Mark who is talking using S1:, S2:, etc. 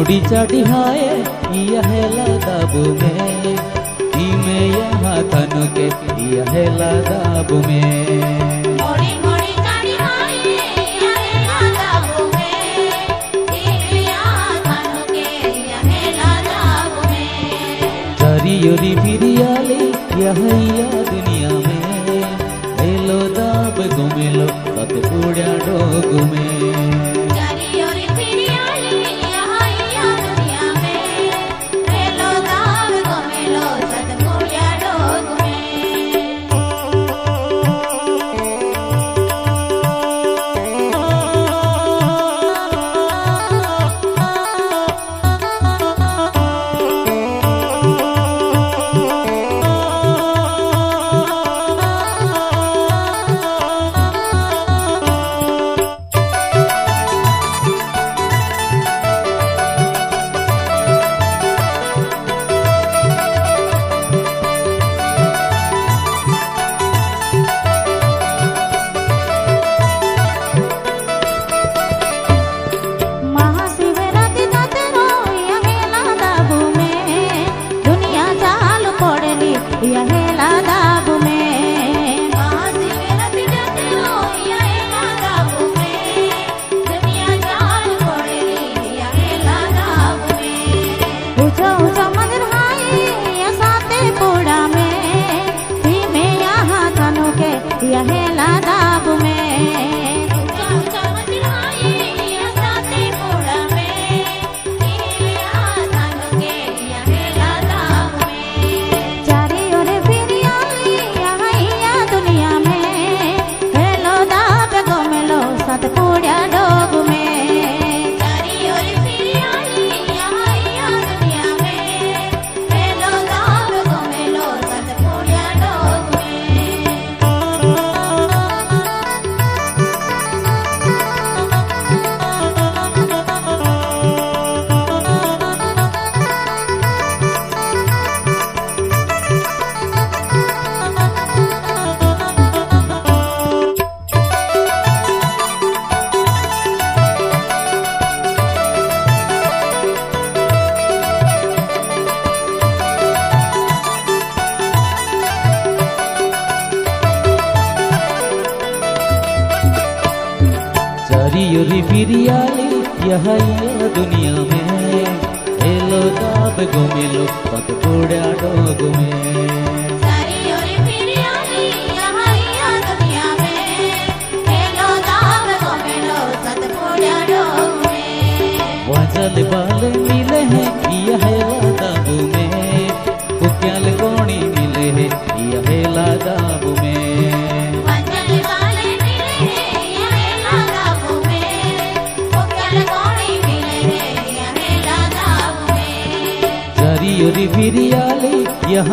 S1: मुड़ी चाटी हाय यह लदाबू में यहाँ तनु के यह लदाबू में चारियोरी फिरियाली यह दुनिया में हेलो दाब घुमेलो तत पूड़ा डोग में चारियोरी फिरियाली यह दुनिया में हेलो दाब घुमेलो पत पूड़ा डोग में वजल बाल मिले हैं यह लदाबू में पुक्याल कोणी मिले हैं यह लदाबू में चारियोरी फिरियाली यह